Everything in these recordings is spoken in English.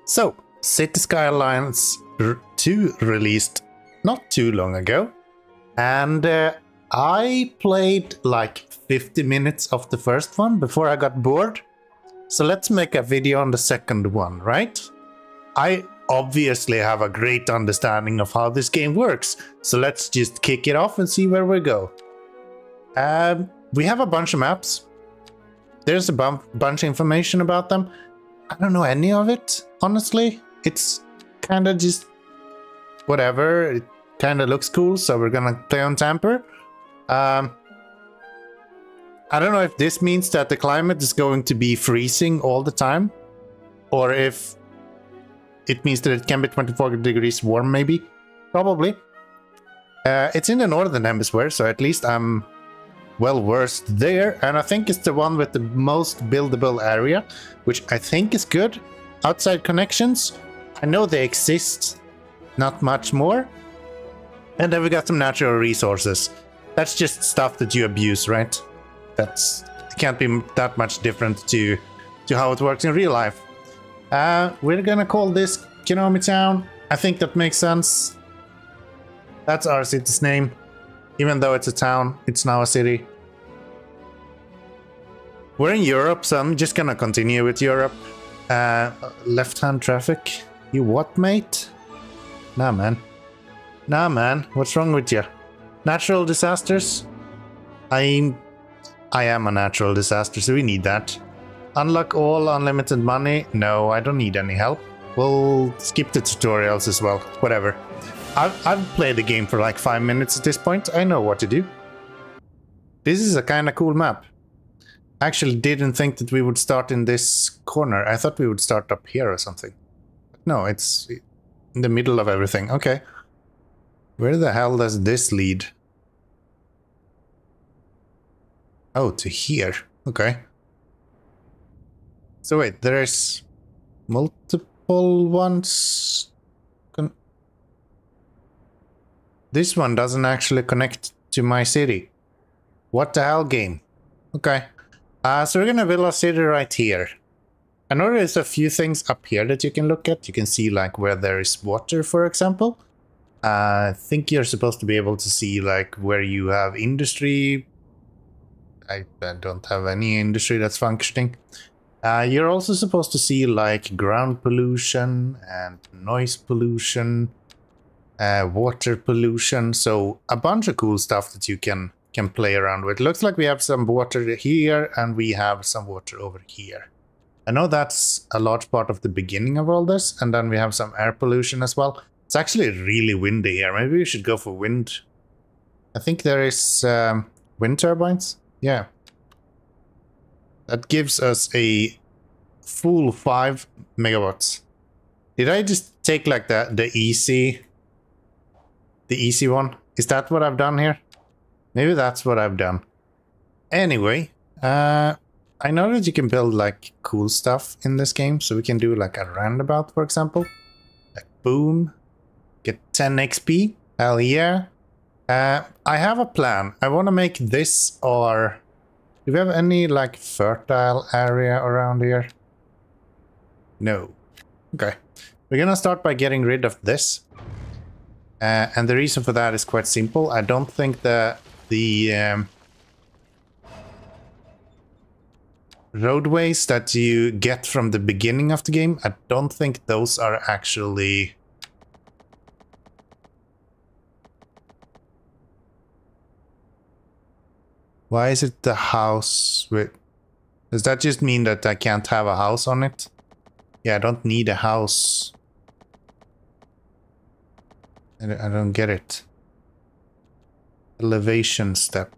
So, City Skylines 2 released not too long ago, and I played like 50 minutes of the first one before I got bored. So let's make a video on the second one, right? I obviously have a great understanding of how this game works, so let's just kick it off and see where we go. We have a bunch of maps. There's a bunch of information about them. I don't know any of it, honestly. It's kind of just whatever. It kind of looks cool, so we're gonna play on Tamper. I don't know if this means that the climate is going to be freezing all the time, or if it means that it can be 24 degrees warm, maybe. Probably. It's in the northern hemisphere, so at least I'm well versed there, and I think it's the one with the most buildable area, which I think is good. Outside connections, I know they exist, not much more. And then we got some natural resources. That's just stuff that you abuse, right? It can't be that much different to how it works in real life. We're gonna call this Keanomy Town. I think that makes sense. That's our city's name. Even though it's a town, it's now a city. We're in Europe, so I'm just gonna continue with Europe. Left-hand traffic. You what, mate? Nah, man. Nah, man. What's wrong with you? Natural disasters? I am a natural disaster, so we need that. Unlock all unlimited money? No, I don't need any help. We'll skip the tutorials as well. Whatever. I've played the game for like 5 minutes at this point. I know what to do. This is a kind of cool map. I actually didn't think that we would start in this corner. I thought we would start up here or something. No, it's in the middle of everything. Okay. Where the hell does this lead? Oh, to here. Okay. So wait, there's multiple ones. This one doesn't actually connect to my city. What the hell, game? Okay. So we're gonna build a city right here. I know there's a few things up here that you can look at. You can see like where there is water, for example. I think you're supposed to be able to see like where you have industry. I don't have any industry that's functioning. You're also supposed to see like ground pollution and noise pollution. Water pollution, so a bunch of cool stuff that you can play around with. Looks like we have some water here and we have some water over here. I know that's a large part of the beginning of all this, and then we have some air pollution as well. It's actually really windy here. Maybe we should go for wind. I think there is wind turbines. Yeah. That gives us a full 5 megawatts. Did I just take like the easy one? Is that what I've done here? Maybe that's what I've done. Anyway, I know that you can build like cool stuff in this game, so we can do like a roundabout, for example. Like boom, get 10 XP. Hell yeah. I have a plan. I want to make this our... Do we have any like fertile area around here? No. Okay. We're gonna start by getting rid of this. And the reason for that is quite simple. I don't think the roadways that you get from the beginning of the game, I don't think those are actually... Why is it the house with... Does that just mean that I can't have a house on it? Yeah, I don't need a house. I don't get it. Elevation step.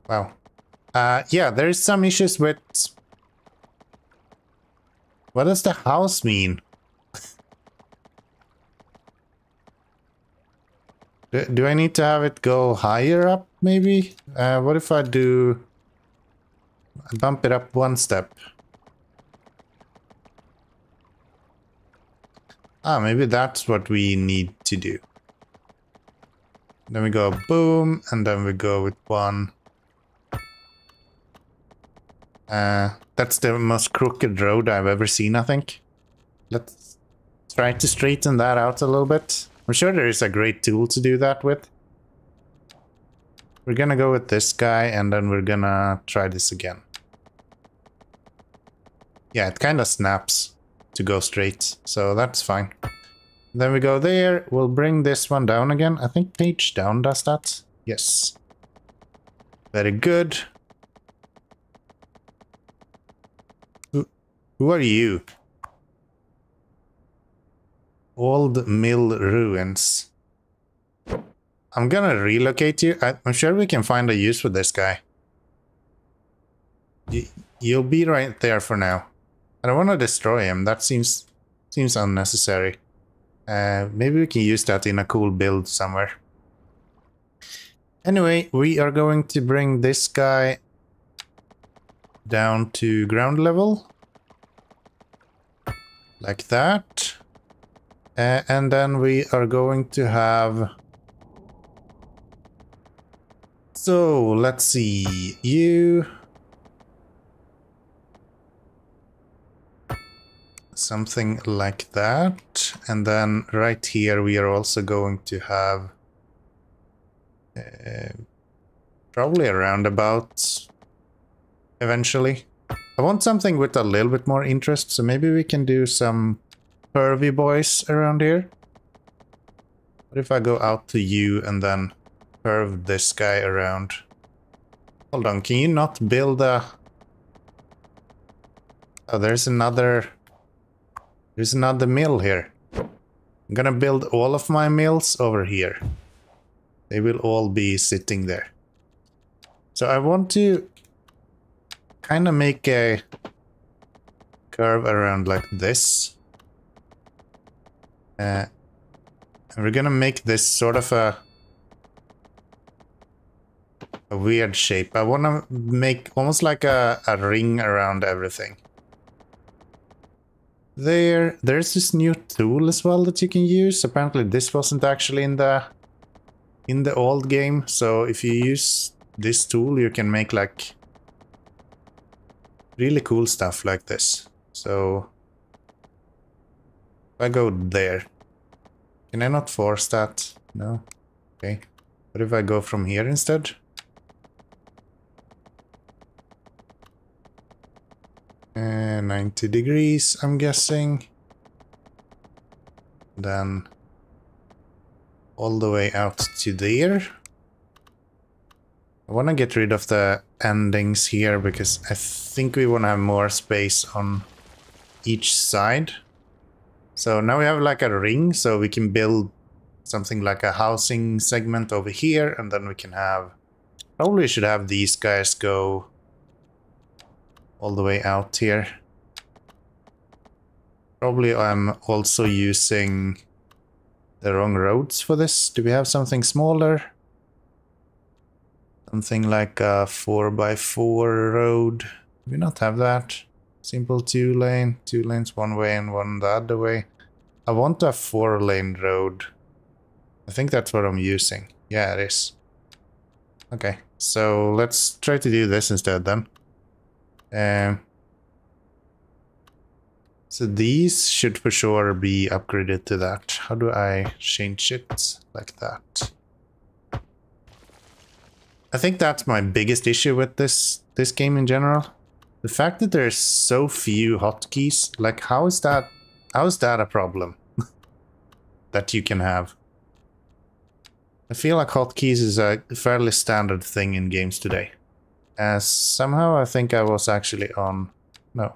Wow. Yeah, there is some issues with... What does the house mean? Do I need to have it go higher up, maybe? What if I do... I bump it up 1 step? Ah, maybe that's what we need to do. Then we go boom, and then we go with 1. That's the most crooked road I've ever seen, I think. Let's try to straighten that out a little bit. I'm sure there is a great tool to do that with. We're gonna go with this guy, and then we're gonna try this again. Yeah, it kind of snaps to go straight, so that's fine. Then we go there, we'll bring this one down again. I think page down does that. Yes. Very good. Who are you? Old Mill Ruins. I'm gonna relocate you. I'm sure we can find a use for this guy. You'll be right there for now. I don't want to destroy him. That seems unnecessary. Maybe we can use that in a cool build somewhere. Anyway, we are going to bring this guy down to ground level. Like that. And then we are going to have... So, let's see. You... Something like that. And then right here we are also going to have... probably a roundabout eventually. I want something with a little bit more interest, so maybe we can do some curvy boys around here. What if I go out to you and then curve this guy around? Hold on, can you not build a... Oh, there's another mill here. I'm gonna build all of my mills over here. They will all be sitting there. So I want to kind of make a curve around like this. And we're gonna make this sort of a weird shape. I want to make almost like a ring around everything. There's this new tool as well that you can use. Apparently this wasn't actually in the old game, so if you use this tool you can make like really cool stuff like this. So if I go there, can I not force that? No? Okay. What if I go from here instead? And 90 degrees, I'm guessing. Then all the way out to there. I want to get rid of the endings here because I think we want to have more space on each side. So now we have like a ring, so we can build something like a housing segment over here, and then we can have... Probably should have these guys go all the way out here. Probably I'm also using the wrong roads for this. Do we have something smaller? Something like a 4x4 road. Do we not have that? Simple 2-lane, 2 lanes one way and one the other way. I want a 4-lane road. I think that's what I'm using. Yeah, it is. Okay, so let's try to do this instead then. So these should for sure be upgraded to that. How do I change it? Like that. I think that's my biggest issue with this game in general. The fact that there's so few hotkeys. Like, how is that a problem that you can have? I feel like hotkeys is a fairly standard thing in games today. As somehow I think I was actually on... No.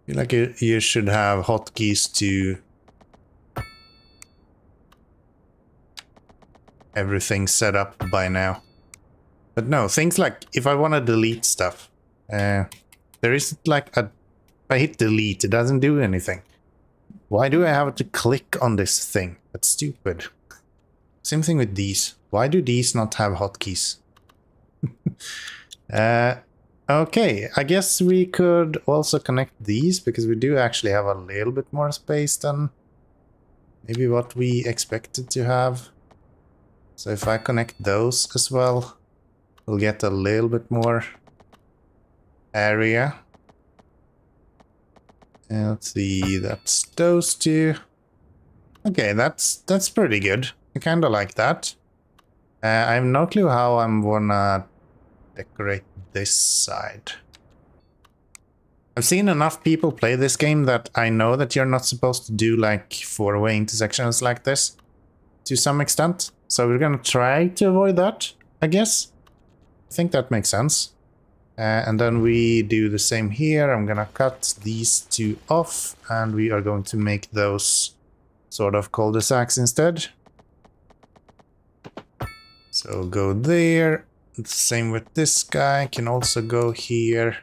I feel like you should have hotkeys to everything set up by now. But no, things like if I want to delete stuff, there isn't like a... If I hit delete, it doesn't do anything. Why do I have to click on this thing? That's stupid. Same thing with these. Why do these not have hotkeys? Okay, I guess we could also connect these because we do actually have a little bit more space than maybe what we expected to have. So if I connect those as well, We'll get a little bit more area. And let's see, that's those two. Okay, that's pretty good. I kind of like that. I have no clue how I'm gonna decorate this side. I've seen enough people play this game that I know that you're not supposed to do like four-way intersections like this to some extent. So we're gonna try to avoid that, I guess. I think that makes sense. And then we do the same here. I'm gonna cut these two off and we are going to make those sort of cul-de-sacs instead. So go there. Same with this guy, can also go here.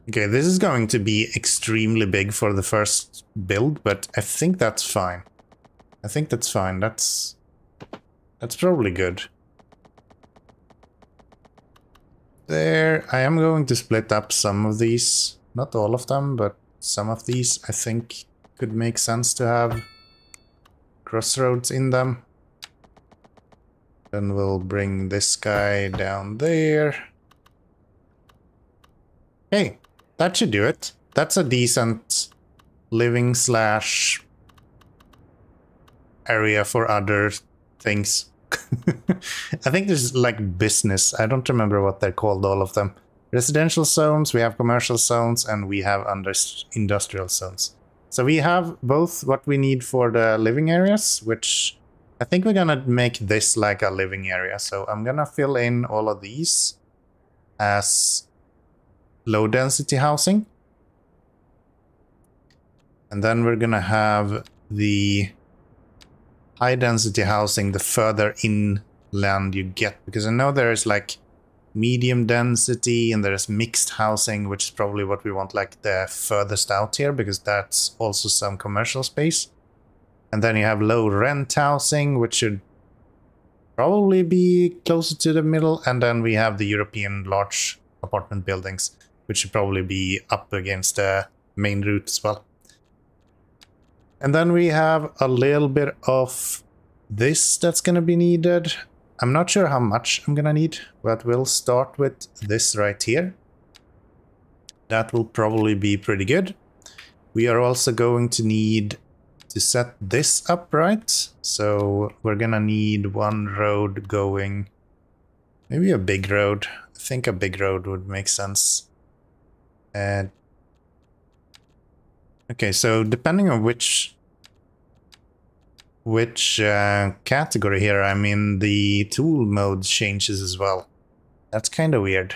Okay, this is going to be extremely big for the first build, but I think that's fine. I think that's fine. That's probably good. There, I am going to split up some of these. Not all of them, but some of these I think could make sense to have crossroads in them. Then we'll bring this guy down there. Hey, that should do it. That's a decent living slash area for other things. I think there's like business. I don't remember what they're called, all of them. Residential zones, we have commercial zones, and we have industrial zones. So we have both what we need for the living areas, which I think we're gonna make this like a living area. So I'm gonna fill in all of these as low density housing. And then we're gonna have the high density housing the further inland you get, because I know there's like medium density and there's mixed housing, which is probably what we want like the furthest out here, because that's also some commercial space. And then you have low rent housing, which should probably be closer to the middle. And then we have the European large apartment buildings, which should probably be up against the main route as well. And then we have a little bit of this that's going to be needed. I'm not sure how much I'm going to need, but we'll start with this right here. That will probably be pretty good. We are also going to need to set this up right. So we're going to need one road going, maybe a big road. I think a big road would make sense. And okay, so depending on which category here I'm in, the tool mode changes as well. That's kind of weird.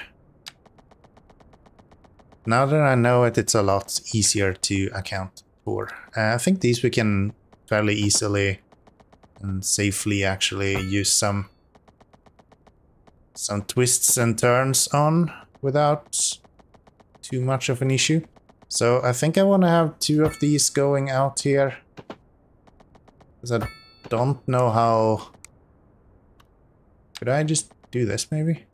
Now that I know it, it's a lot easier to account for. I think these we can fairly easily and safely actually use some twists and turns on without too much of an issue. So I think I want to have two of these going out here. Because I don't know how... Could I just do this maybe?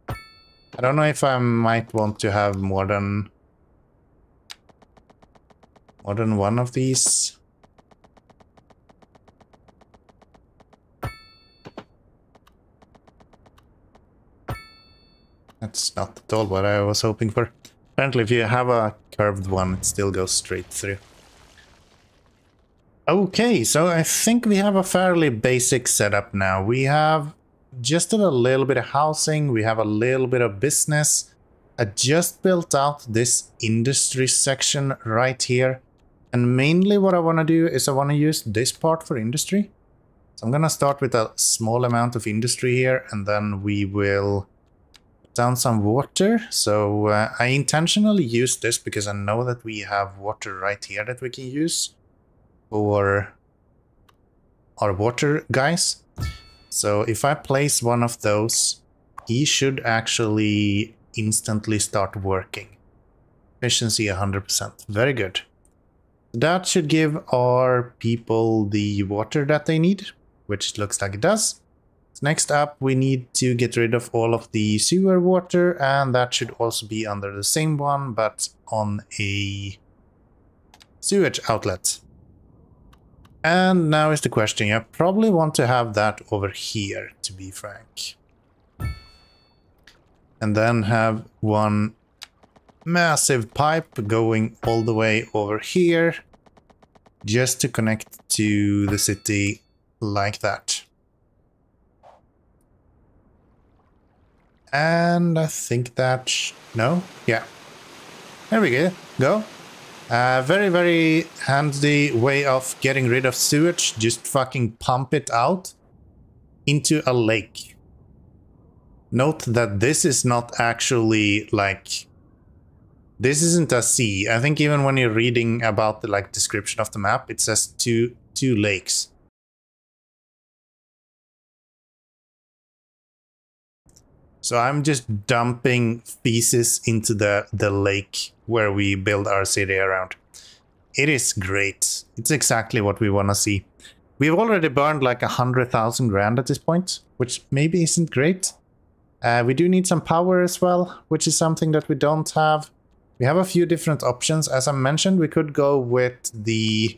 I don't know if I might want to have more than one of these. That's not at all what I was hoping for. Apparently if you have a curved one, it still goes straight through. Okay, so I think we have a fairly basic setup now. We have just a little bit of housing, we have a little bit of business. I just built out this industry section right here. And mainly what I want to do is I want to use this part for industry. So I'm going to start with a small amount of industry here, and then we will put down some water. So I intentionally use this because I know that we have water right here that we can use for our water guys. So if I place one of those, he should actually instantly start working. Efficiency 100%. Very good. That should give our people the water that they need, which looks like it does. Next up, we need to get rid of all of the sewer water, and that should also be under the same one, but on a sewage outlet. And now is the question, I probably want to have that over here, to be frank. And then have one massive pipe going all the way over here, just to connect to the city like that. And I think that... no? Yeah. There we go. Very, very handy way of getting rid of sewage. Just fucking pump it out into a lake. Note that this is not actually like... this isn't a sea. I think even when you're reading about the like description of the map, it says two lakes. So I'm just dumping feces into the lake where we build our city around. It is great. It's exactly what we want to see. We've already burned like 100,000 grand at this point, which maybe isn't great. We do need some power as well, which is something that we don't have. We have a few different options. As I mentioned, we could go with these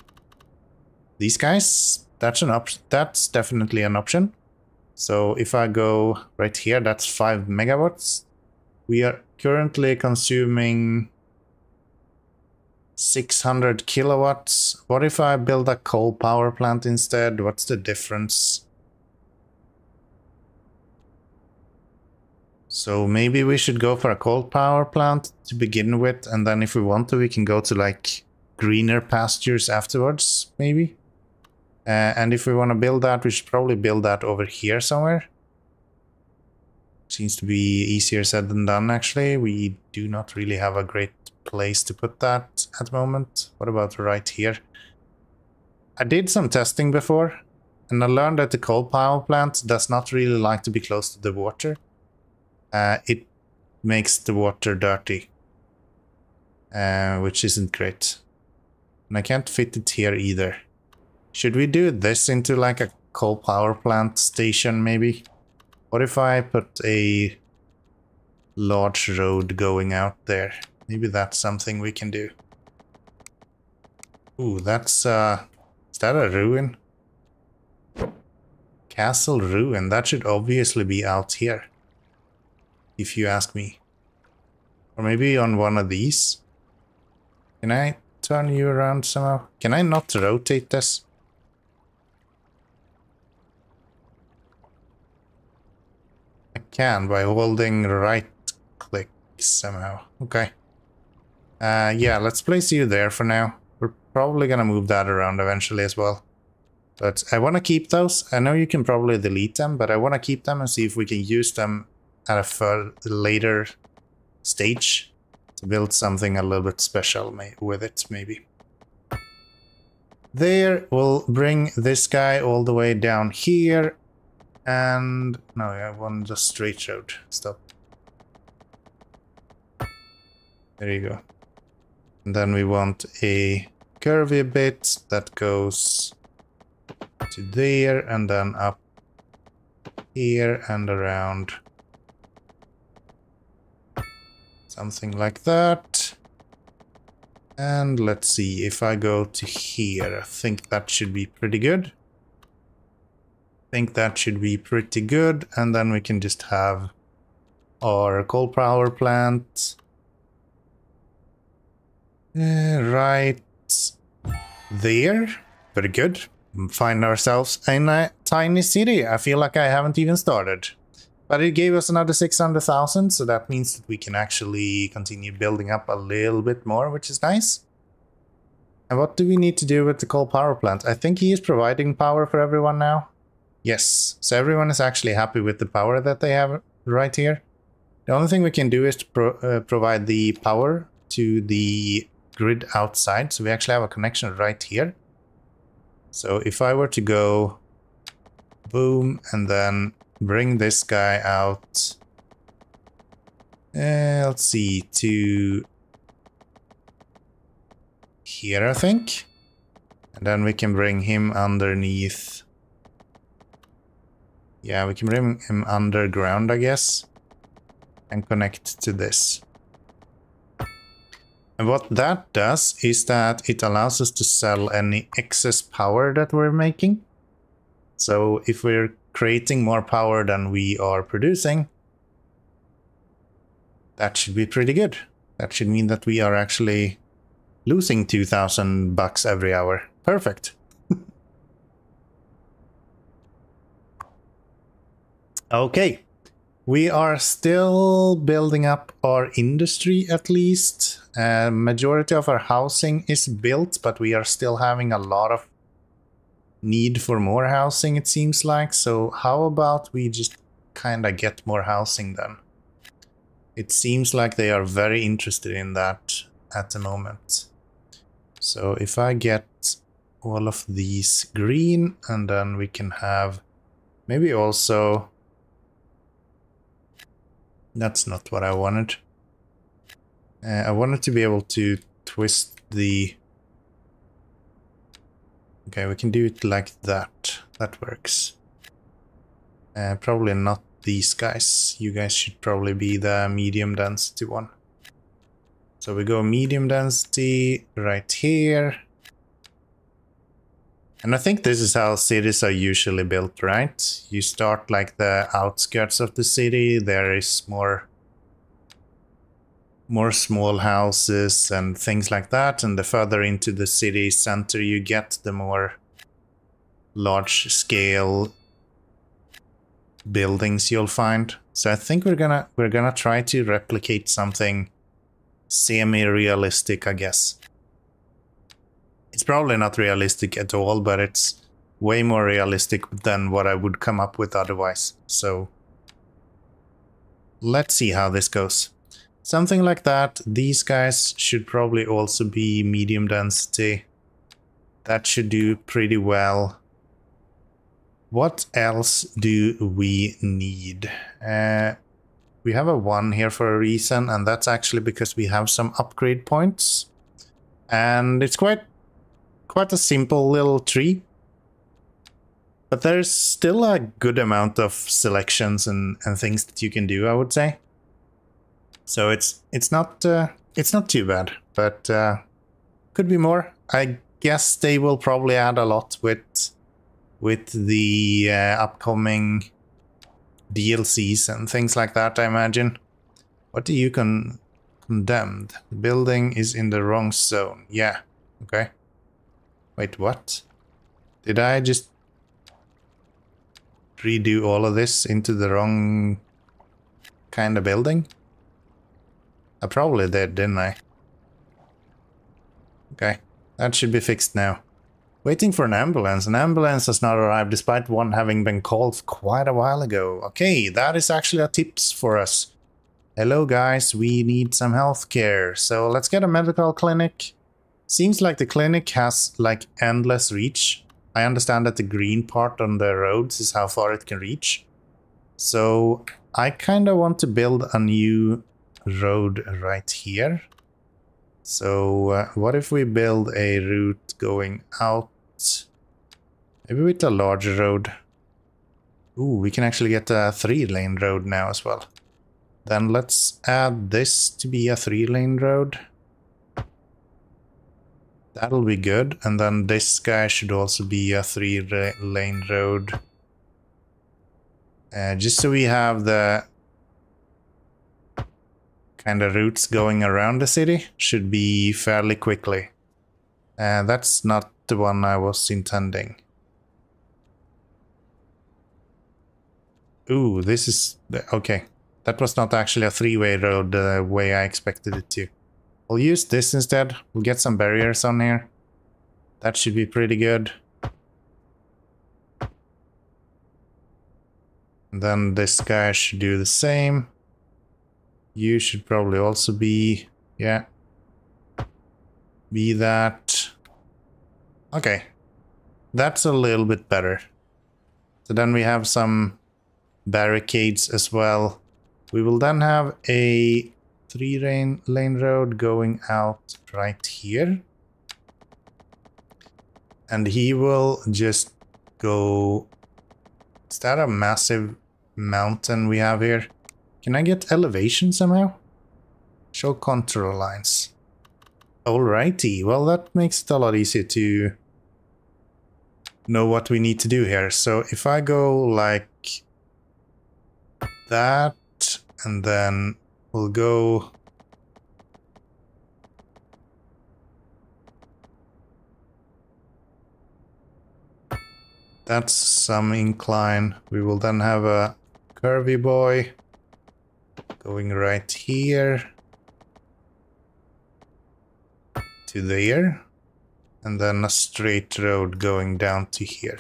guys. That's an option. That's definitely an option. So if I go right here, that's 5 megawatts. We are currently consuming 600 kilowatts. What if I build a coal power plant instead? What's the difference? So maybe we should go for a coal power plant to begin with, and then if we want to, we can go to like greener pastures afterwards, maybe. And if we want to build that, we should probably build that over here somewhere. Seems to be easier said than done, actually. We do not really have a great place to put that at the moment. What about right here? I did some testing before, and I learned that the coal power plant does not really like to be close to the water. It makes the water dirty, which isn't great. And I can't fit it here either. Should we do this into like a coal power plant station, maybe? What if I put a large road going out there? Maybe that's something we can do. Ooh, that's, is that a ruin? Castle ruin, that should obviously be out here, if you ask me. Or maybe on one of these. Can I turn you around somehow? Can I not rotate this? I can by holding right click somehow. Okay. Yeah, let's place you there for now. We're probably gonna move that around eventually as well. But I want to keep those. I know you can probably delete them, but I want to keep them and see if we can use them at a later stage to build something a little bit special with it, maybe. There, we'll bring this guy all the way down here. And no, I want the straight road. Stop. There you go. And then we want a curvy bit that goes to there and then up here and around. Something like that. And let's see, if I go to here, I think that should be pretty good. And then we can just have our coal power plant right there. Very good. Find ourselves in a tiny city. I feel like I haven't even started. But it gave us another 600,000, so that means that we can actually continue building up a little bit more, which is nice. And what do we need to do with the coal power plant? I think he is providing power for everyone now. Yes, so everyone is actually happy with the power that they have right here. The only thing we can do is to provide the power to the grid outside, so we actually have a connection right here. So if I were to go boom and then bring this guy out, let's see, to here I think, and then we can bring him underneath. Yeah, we can bring him underground, I guess, and connect to this. And what that does is that it allows us to sell any excess power that we're making. So if we're creating more power than we are producing, That should be pretty good. That should mean that we are actually losing 2,000 bucks every hour. Perfect. Okay. We are still building up our industry, at least. Majority of our housing is built, but we are still having a lot of need for more housing, it seems like. So how about we just kind of get more housing then? It seems like they are very interested in that at the moment. So if I get all of these green, and then we can have maybe also... That's not what I wanted. I wanted to be able to twist the... Okay, we can do it like that. That works. Probably not these guys. You guys should probably be the medium density one. So we go medium density right here. And I think this is how cities are usually built, right? You start like the outskirts of the city. There is more small houses and things like that. And the further into the city center you get, the more large scale buildings you'll find. So I think we're gonna try to replicate something semi-realistic, I guess. It's probably not realistic at all, but it's way more realistic than what I would come up with otherwise. So let's see how this goes. Something like that. These guys should probably also be medium density. That should do pretty well. What else do we need? We have a 1 here for a reason, and that's actually because we have some upgrade points. And it's quite a simple little tree. But there's still a good amount of selections and things that you can do, I would say. So it's not too bad, but could be more. I guess they will probably add a lot with the upcoming DLCs and things like that, I imagine. What do you condemned? The building is in the wrong zone. Yeah, okay. Wait, what? Did I just redo all of this into the wrong kind of building? I probably did, didn't I? Okay, that should be fixed now. Waiting for an ambulance. An ambulance has not arrived despite one having been called quite a while ago. Okay, that is actually a tips for us. Hello guys, we need some healthcare. So let's get a medical clinic. Seems like the clinic has like endless reach. I understand that the green part on the roads is how far it can reach. So I kind of want to build a new road right here. So what if we build a route going out, maybe with a larger road? Ooh, we can actually get a 3-lane road now as well. Then let's add this to be a 3-lane road. That'll be good. And then this guy should also be a 3-lane road. Just so we have the kind of routes going around the city. Should be fairly quickly. That's not the one I was intending. Ooh, this is... okay. That was not actually a 3-way road the way I expected it to. We'll use this instead. We'll get some barriers on here. That should be pretty good. And then this guy should do the same. You should probably also be... yeah. Be that. Okay. That's a little bit better. So then we have some barricades as well. We will then have a 3-lane road going out right here. And he will just go... is that a massive mountain we have here? Can I get elevation somehow? Show control lines. Alrighty, well that makes it a lot easier to know what we need to do here. So if I go like that, and then we'll go... That's some incline. We will then have a curvy boy going right here to there, and then a straight road going down to here.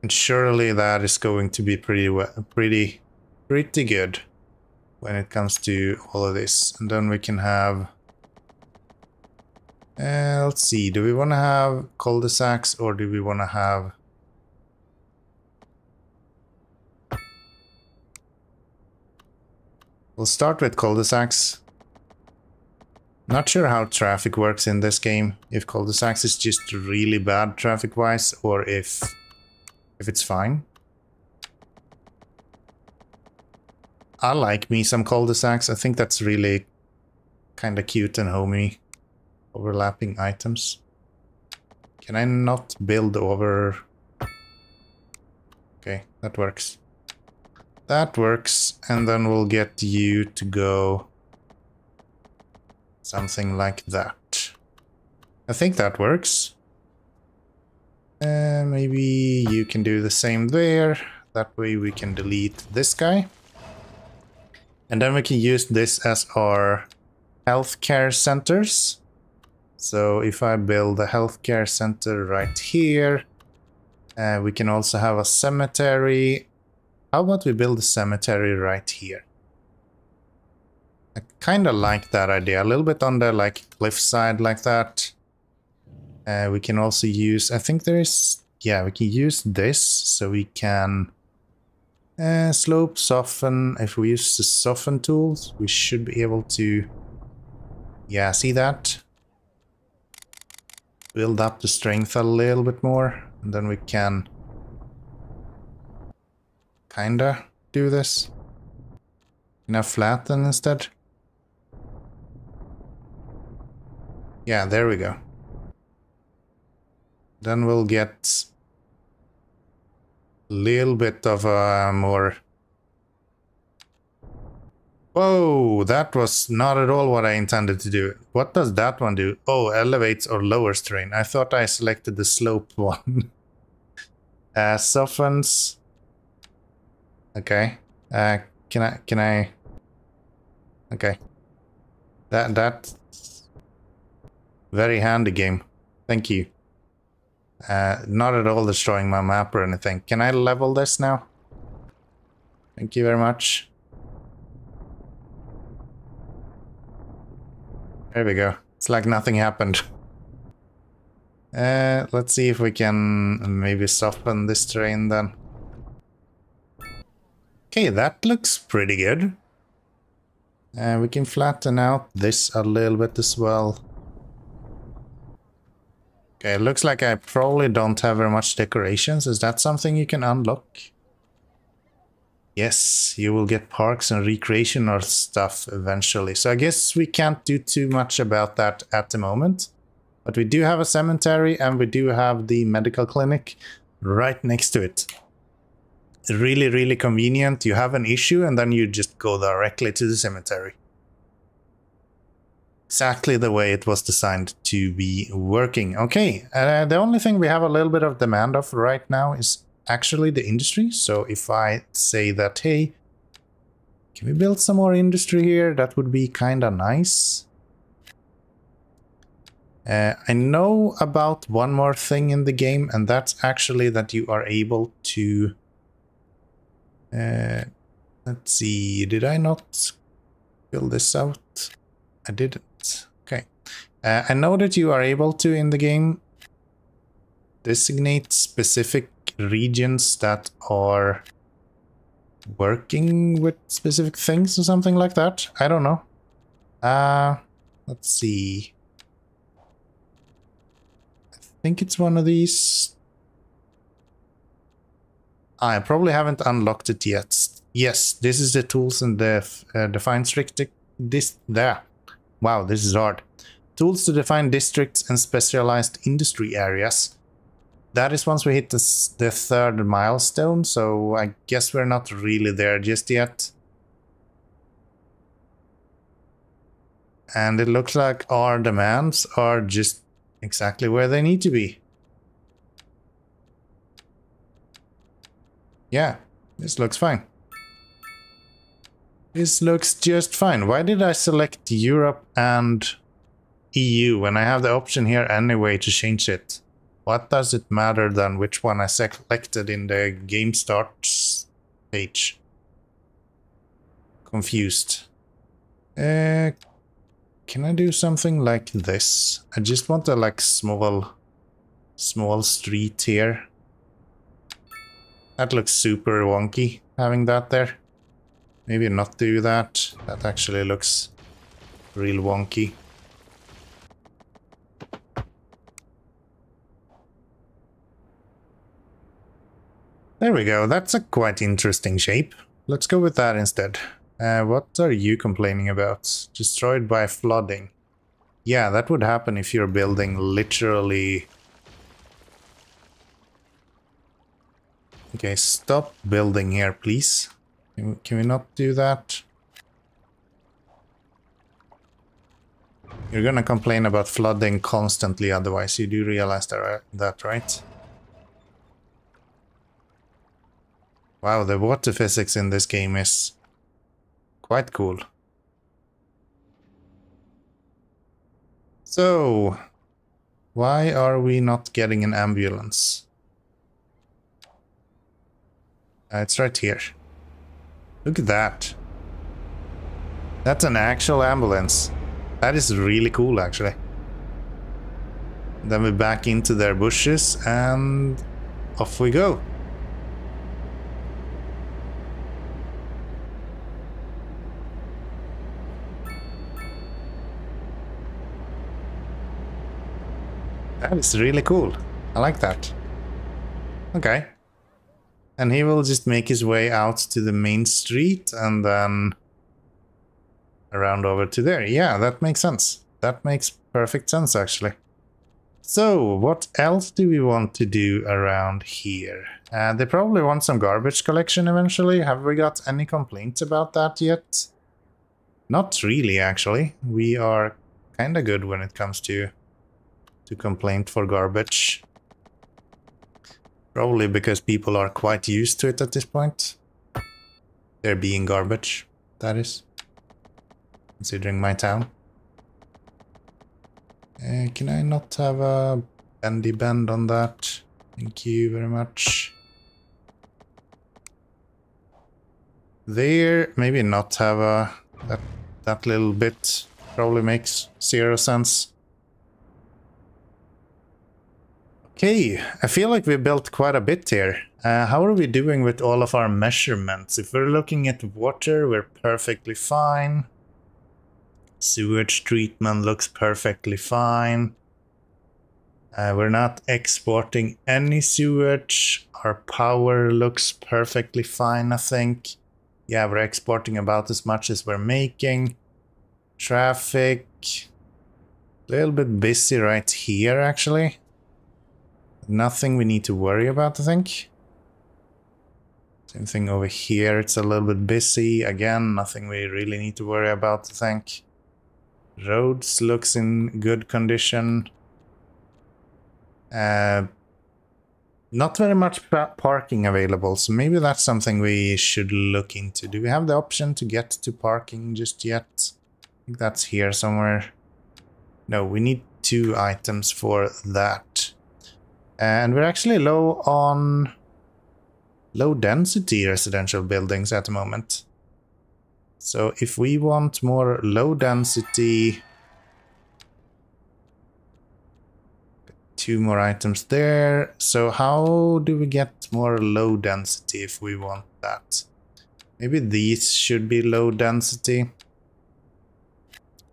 And surely that is going to be pretty good when it comes to all of this. And then we can have... let's see, do we want to have cul-de-sacs or do we want to have... We'll start with cul-de-sacs. Not sure how traffic works in this game. If cul-de-sacs is just really bad traffic-wise or if it's fine. I like me some cul-de-sacs. I think that's really kind of cute and homey. Overlapping items. Can I not build over? Okay, that works. That works, and then we'll get you to go something like that. I think that works. Maybe you can do the same there. That way we can delete this guy. And then we can use this as our healthcare centers. So if I build a healthcare center right here, we can also have a cemetery. How about we build a cemetery right here? I kind of like that idea. A little bit on the like cliffside like that. We can also use, I think there is, yeah, we can use this so we can slope, soften. If we use the soften tools, we should be able to, yeah, see that? Build up the strength a little bit more, and then we can kinda do this. Can I flatten instead? Yeah, there we go. Then we'll get a little bit of a more... Whoa, that was not at all what I intended to do. What does that one do? Oh, elevates or lowers terrain. I thought I selected the slope one. Softens. Okay. Can I? Okay. That's very handy game. Thank you. Not at all destroying my map or anything. Can I level this now? Thank you very much. There we go. It's like nothing happened. Let's see if we can maybe soften this terrain then. Okay, that looks pretty good. We can flatten out this a little bit as well. Okay, it looks like I probably don't have very much decorations. Is that something you can unlock? Yes, you will get parks and recreational stuff eventually. So I guess we can't do too much about that at the moment. But we do have a cemetery and we do have the medical clinic right next to it. Really, really convenient. You have an issue and then you just go directly to the cemetery. Exactly the way it was designed to be working. Okay, the only thing we have a little bit of demand of right now is actually the industry. So if I say that, hey, can we build some more industry here? That would be kind of nice. I know about one more thing in the game, and that's actually that you are able to... let's see, did I not build this out? I didn't. Okay. I know that you are able to, in the game, designate specific regions that are working with specific things or something like that. I don't know. Let's see. I think it's one of these. I probably haven't unlocked it yet. Yes, this is the tools and the define strict this there. Wow, this is hard. Tools to define districts and specialized industry areas. that is once we hit the third milestone, so I guess we're not really there just yet. And it looks like our demands are just exactly where they need to be. Yeah, this looks fine. This looks just fine. Why did I select Europe and EU when I have the option here anyway to change it? What does it matter then which one I selected in the game start page? Confused. Can I do something like this? I just want a like small street here. That looks super wonky, having that there. Maybe not do that. That actually looks real wonky. There we go. That's a quite interesting shape. Let's go with that instead. What are you complaining about? Destroyed by flooding. Yeah, that would happen if you're building literally... Okay, stop building here, please. Can we not do that? You're gonna complain about flooding constantly otherwise. You do realize that, right? Wow, the water physics in this game is quite cool. So, why are we not getting an ambulance? It's right here. Look at that. That's an actual ambulance. That is really cool, actually. Then we back into their bushes and off we go. That is really cool. I like that. Okay. And he will just make his way out to the main street and then around over to there. Yeah, that makes sense. That makes perfect sense, actually. So, what else do we want to do around here? They probably want some garbage collection eventually. Have we got any complaints about that yet? Not really, actually. We are kind of good when it comes to complaint for garbage. Probably because people are quite used to it at this point. There being garbage, that is. Considering my town. Can I not have a bendy bend on that? Thank you very much. There, maybe not have a... That little bit probably makes 0 sense. Okay, I feel like we built quite a bit here. How are we doing with all of our measurements? If we're looking at water, we're perfectly fine. Sewage treatment looks perfectly fine. We're not exporting any sewage. Our power looks perfectly fine, I think. Yeah, we're exporting about as much as we're making. Traffic. A little bit busy right here, actually. Nothing we need to worry about, I think. Same thing over here, it's a little bit busy. Again, nothing we really need to worry about, I think. Roads looks in good condition. Not very much parking available, so maybe that's something we should look into. Do we have the option to get to parking just yet? I think that's here somewhere. No, we need 2 items for that. And we're actually low on low density residential buildings at the moment. So if we want more low density, 2 more items there. So how do we get more low density if we want that? Maybe these should be low density.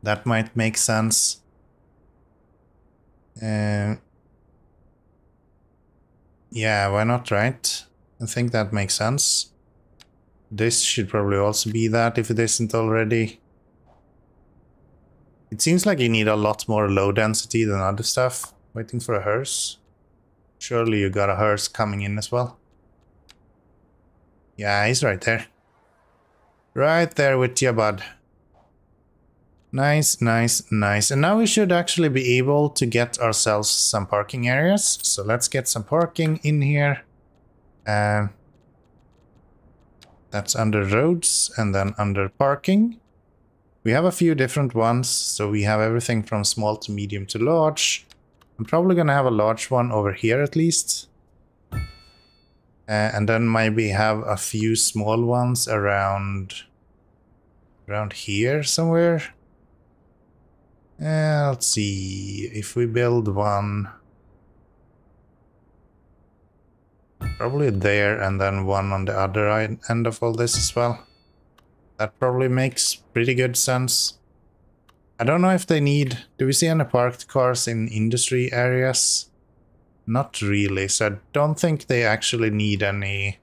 That might make sense. Yeah, why not, right? I think that makes sense. This should probably also be that if it isn't already. It seems like you need a lot more low density than other stuff. Waiting for a hearse. Surely you got a hearse coming in as well. Yeah, he's right there. Right there with you, bud. Nice, nice, nice. And now we should actually be able to get ourselves some parking areas. So let's get some parking in here. That's under roads and then under parking. We have a few different ones. So we have everything from small to medium to large. I'm probably going to have a large one over here at least. And then maybe have a few small ones around here somewhere. Let's see if we build one probably there and then one on the other end of all this as well. That probably makes pretty good sense. I don't know if they need... Do we see any parked cars in industry areas? Not really, so I don't think they actually need any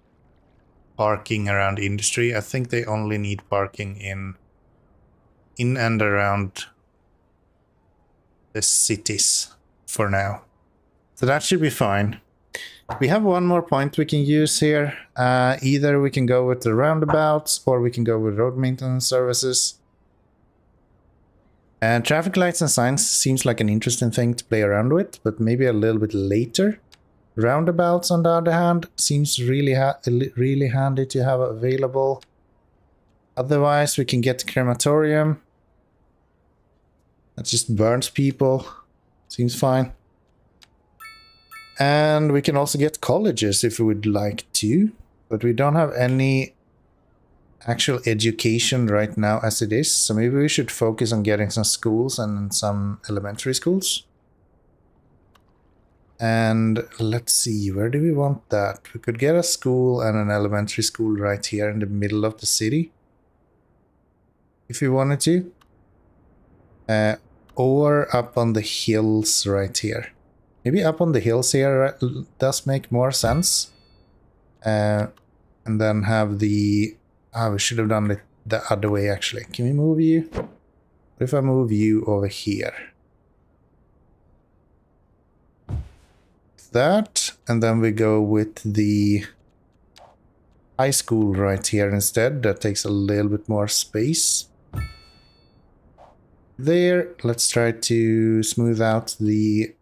parking around industry. I think they only need parking in and around the cities for now. So that should be fine. We have one more point we can use here. Either we can go with the roundabouts or we can go with road maintenance services. And traffic lights and signs seems like an interesting thing to play around with, but maybe a little bit later. Roundabouts, on the other hand, seems really handy to have available. Otherwise, we can get the crematorium. That just burns people. Seems fine. And we can also get colleges if we would like to, but we don't have any actual education right now as it is, so maybe we should focus on getting some schools and some elementary schools. And let's see, where do we want that? We could get a school and an elementary school right here in the middle of the city, if we wanted to. Or up on the hills right here. Maybe up on the hills here does make more sense. And then have the... we should have done it the other way actually. Can we move you? What if I move you over here? That, and then we go with the high school right here instead. That takes a little bit more space. There, let's try to smooth out the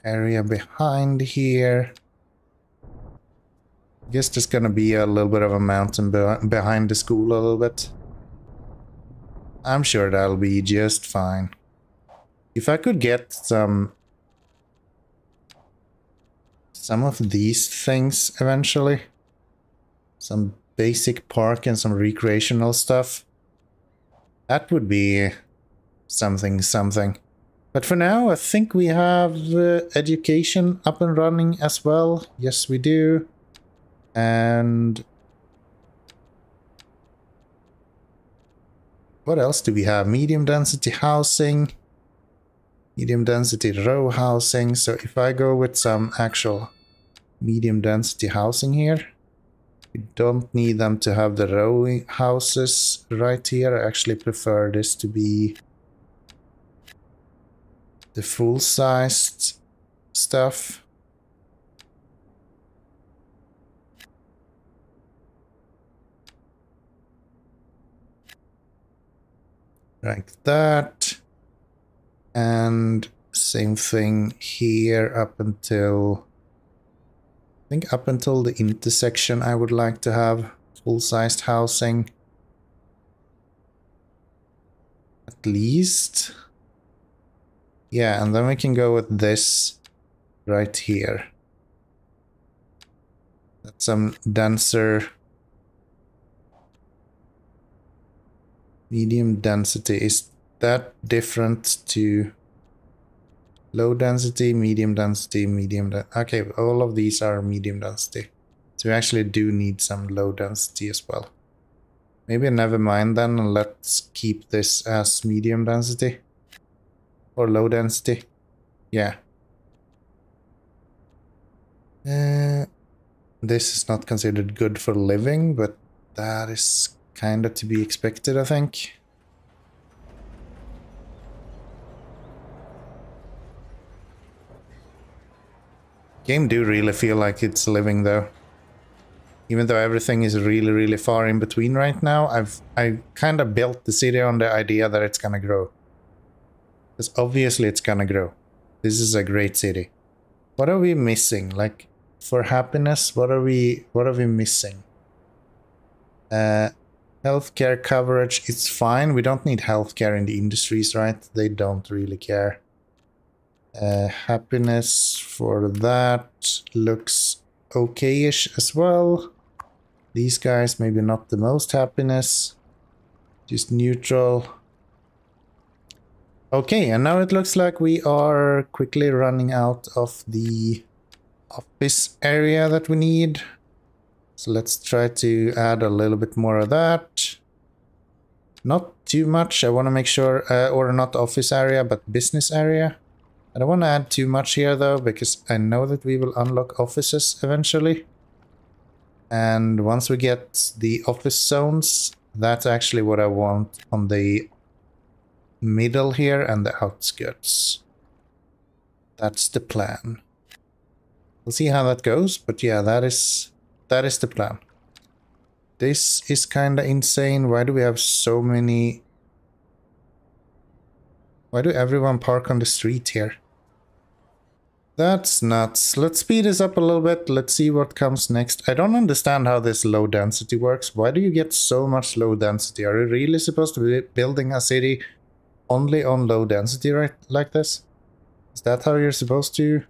area behind here. I guess there's gonna be a little bit of a mountain behind the school a little bit. I'm sure that'll be just fine. If I could get some of these things eventually. Some basic park and some recreational stuff. That would be something. But for now, I think we have education up and running as well. Yes, we do. And what else do we have? Medium density housing, medium density row housing. So if I go with some actual medium density housing here, we don't need them to have the row houses right here. I actually prefer this to be the full-sized stuff. Like that. And same thing here up until... I think up until the intersection I would like to have full-sized housing. At least. Yeah, and then we can go with this right here. That's some denser... medium density. Is that different to low density, medium density, okay, all of these are medium density. So we actually do need some low density as well. Maybe never mind then, and let's keep this as medium density. Or low density. Yeah. This is not considered good for living, but that is kind of to be expected, I think. Game do really feel like it's living though. Even though everything is really, really far in between right now, I kind of built the city on the idea that it's gonna grow. Because obviously it's gonna grow. This is a great city. What are we missing? Like, for happiness, what are we missing? Healthcare coverage, it's fine. We don't need healthcare in the industries, right? They don't really care. Happiness for that looks okay-ish as well. These guys, maybe not the most happiness. Just neutral. Okay, and now it looks like we are quickly running out of the office area that we need. So let's try to add a little bit more of that. Not too much. I want to make sure, or not office area, but business area. I don't want to add too much here though, because I know that we will unlock offices eventually. And once we get the office zones, that's actually what I want on the middle here and the outskirts. That's the plan. We'll see how that goes, but yeah, that is the plan. This is kind of insane. Why do we have so many? Why do everyone park on the street here? That's nuts. Let's speed this up a little bit. Let's see what comes next. I don't understand how this low density works. Why do you get so much low density? Are you really supposed to be building a city only on low density, right? Like this? Is that how you're supposed to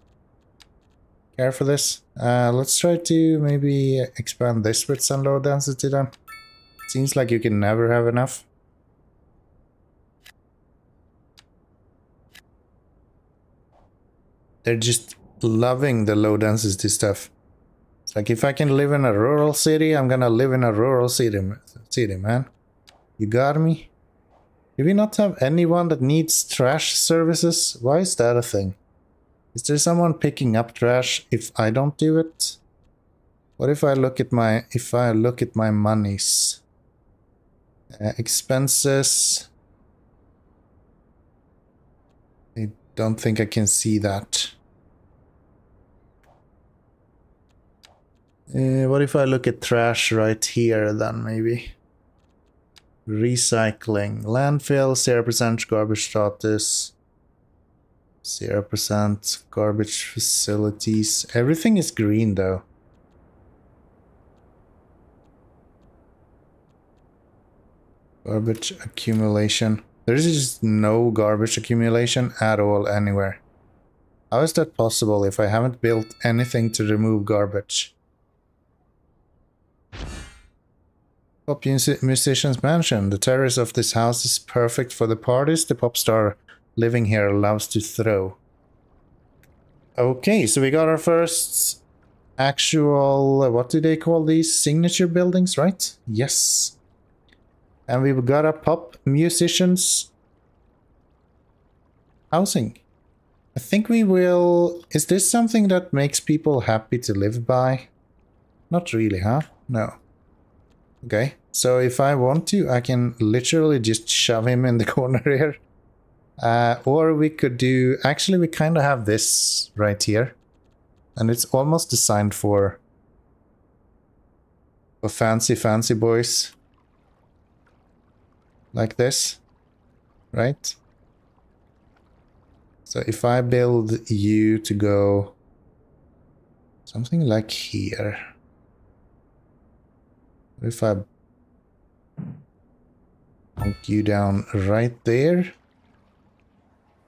care for this? Let's try to maybe expand this with some low density then. Seems like you can never have enough. They're just loving the low density stuff. It's like, if I can live in a rural city, I'm gonna live in a rural city, man. You got me? Do we not have anyone that needs trash services? Why is that a thing? Is there someone picking up trash if I don't do it? What if I look at my monies? Expenses. I don't think I can see that. What if I look at trash right here then, maybe? Recycling. Landfill, 0% garbage status. 0% garbage facilities. Everything is green though. Garbage accumulation. There is just no garbage accumulation at all anywhere. How is that possible if I haven't built anything to remove garbage? Pop musician's mansion. The terrace of this house is perfect for the parties the pop star living here loves to throw. Okay, so we got our first actual, what do they call these? Signature buildings, right? Yes. And we've got a pop musicians housing. I think we will... Is this something that makes people happy to live by? Not really, huh? No. Okay, so if I want to, I can literally just shove him in the corner here. Or we could do... Actually, we kind of have this right here. And it's almost designed for fancy boys. Like this. Right? So if I build you to go... something like here. If I plunk you down right there.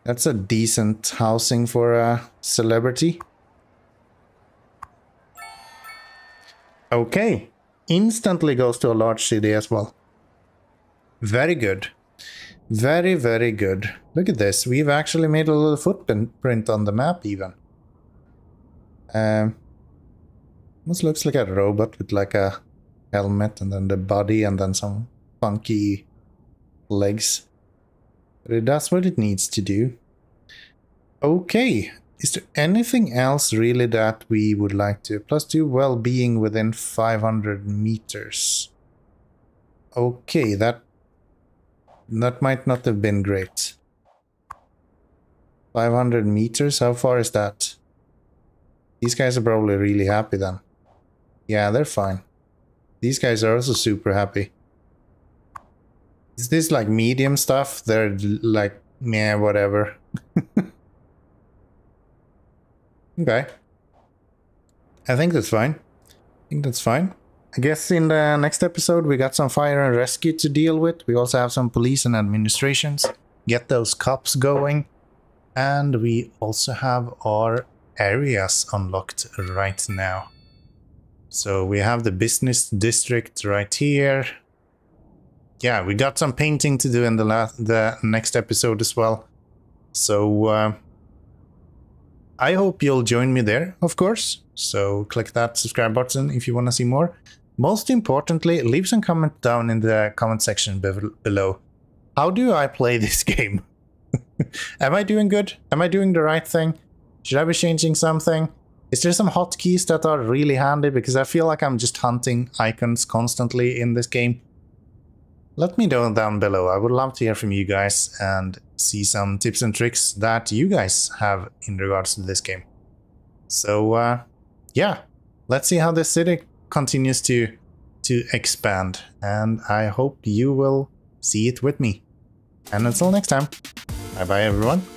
That's a decent housing for a celebrity. Okay. Instantly goes to a large city as well. Very good. Very, very good. Look at this. We've actually made a little footprint on the map even. Almost looks like a robot with like a helmet and then the body and then some funky legs. But it does what it needs to do. Okay. Is there anything else really that we would like to? +2 well-being within 500 meters. Okay, that might not have been great. 500 meters? How far is that? These guys are probably really happy then. Yeah, they're fine. These guys are also super happy. Is this like medium stuff? They're like, meh, whatever. Okay. I think that's fine. I guess in the next episode we got some fire and rescue to deal with. We also have some police and administrations. Get those cops going. And we also have our areas unlocked right now. So we have the business district right here. Yeah, we got some painting to do in the next episode as well. So I hope you'll join me there, of course. So click that subscribe button if you want to see more. Most importantly, leave some comment down in the comment section below. How do I play this game? Am I doing good? Am I doing the right thing? Should I be changing something? Is there some hotkeys that are really handy? Because I feel like I'm just hunting icons constantly in this game. Let me know down below. I would love to hear from you guys and see some tips and tricks that you guys have in regards to this game. So yeah, let's see how this city continues to expand, and I hope you will see it with me. And until next time, bye bye everyone.